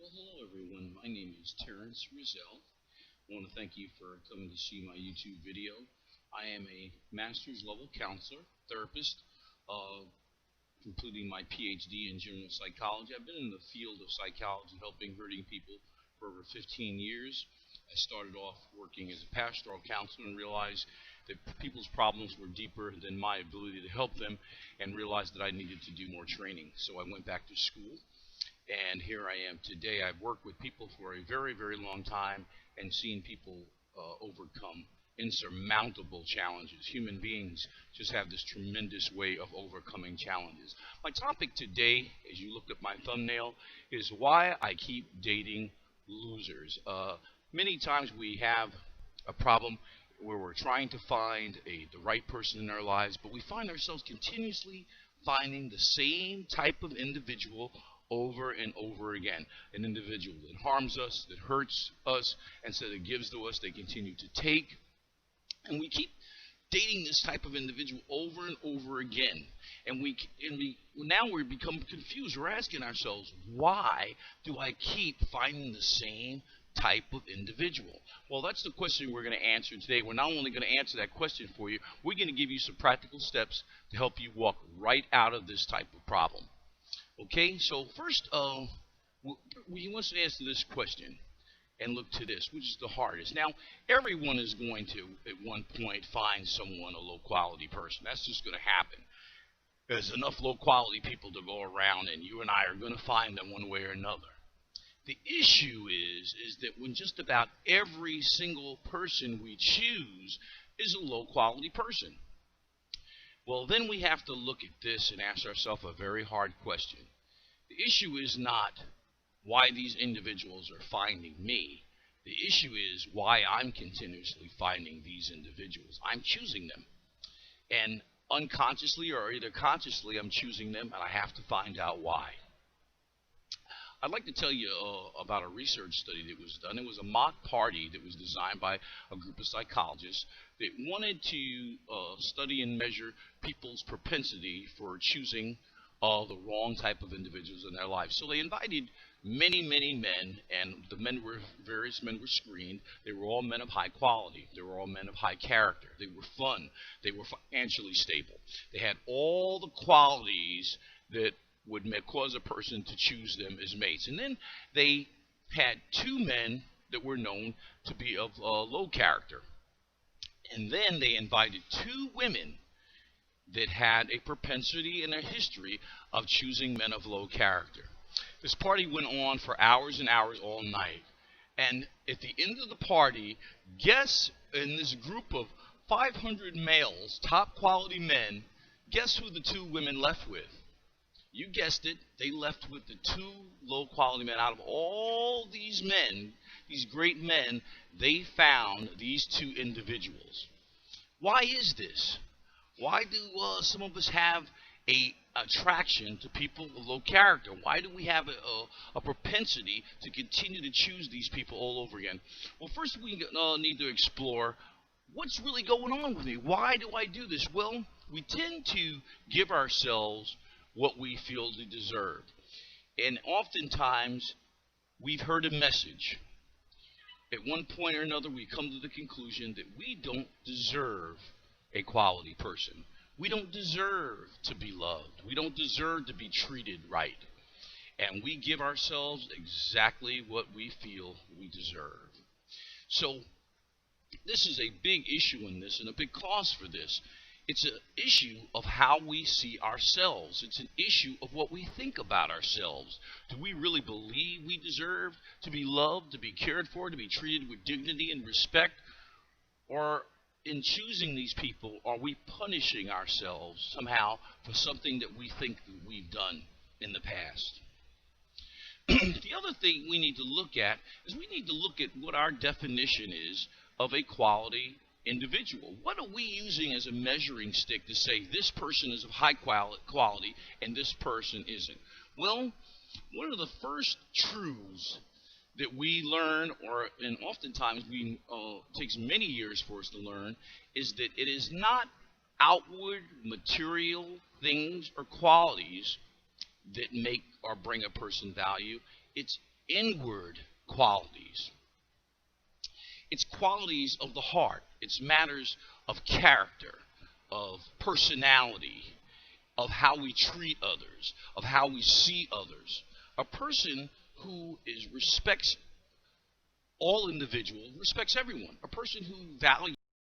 Well, hello everyone. My name is Terrence Rizell. I want to thank you for coming to see my YouTube video. I am a master's level counselor, therapist, uh, completing my PhD in general psychology. I've been in the field of psychology helping hurting people for over 15 years. I started off working as a pastoral counselor and realized that people's problems were deeper than my ability to help them, and realized that I needed to do more training. So I went back to school, and here I am today. I've worked with people for a very, very long time and seen people overcome insurmountable challenges. Human beings just have this tremendous way of overcoming challenges. My topic today, as you looked at my thumbnail, is why I keep dating losers. Many times we have a problem where we're trying to find the right person in our lives, but we find ourselves continuously finding the same type of individual over and over again. An individual that harms us, that hurts us, and so that gives to us, they continue to take. And we keep dating this type of individual over and over again. And now we become confused. We're asking ourselves, why do I keep finding the same type of individual? Well, that's the question we're going to answer today. We're not only going to answer that question for you, we're going to give you some practical steps to help you walk right out of this type of problem. Okay, so first, we must answer this question and look to this, which is the hardest. Now, everyone is going to, at one point, find someone, a low-quality person. That's just going to happen. There's enough low-quality people to go around, and you and I are going to find them one way or another. The issue is that when just about every single person we choose is a low-quality person, well, then we have to look at this and ask ourselves a very hard question. The issue is not why these individuals are finding me. The issue is why I'm continuously finding these individuals. I'm choosing them. And unconsciously or either consciously, I'm choosing them, and I have to find out why. I'd like to tell you about a research study that was done. It was a mock party that was designed by a group of psychologists that wanted to study and measure people's propensity for choosing the wrong type of individuals in their lives. So they invited many, many men, and various men were screened. They were all men of high quality. They were all men of high character. They were fun. They were financially stable. They had all the qualities that would cause a person to choose them as mates. And then they had two men that were known to be of low character. And then they invited two women that had a propensity and a history of choosing men of low character. This party went on for hours and hours all night. And at the end of the party, guess, in this group of 500 males, top quality men, guess who the two women left with? You guessed it, they left with the two low-quality men. Out of all these men, these great men, they found these two individuals. Why is this? Why do some of us have a attraction to people with low character? Why do we have a propensity to continue to choose these people all over again? Well, first we need to explore what's really going on with me. Why do I do this? Well, we tend to give ourselves what we feel to deserve. And oftentimes, we've heard a message. At one point or another, we come to the conclusion that we don't deserve a quality person. We don't deserve to be loved. We don't deserve to be treated right. And we give ourselves exactly what we feel we deserve. So, this is a big issue in this and a big cause for this. It's an issue of how we see ourselves. It's an issue of what we think about ourselves. Do we really believe we deserve to be loved, to be cared for, to be treated with dignity and respect? Or in choosing these people, are we punishing ourselves somehow for something that we think that we've done in the past? The other thing we need to look at is we need to look at what our definition is of a quality individual. What are we using as a measuring stick to say this person is of high quality and this person isn't? Well, one of the first truths that we learn, and oftentimes takes many years for us to learn, is that it is not outward material things or qualities that make or bring a person value. It's inward qualities. It's qualities of the heart. It's matters of character, of personality, of how we treat others, of how we see others. A person who respects all individuals, respects everyone. A person who values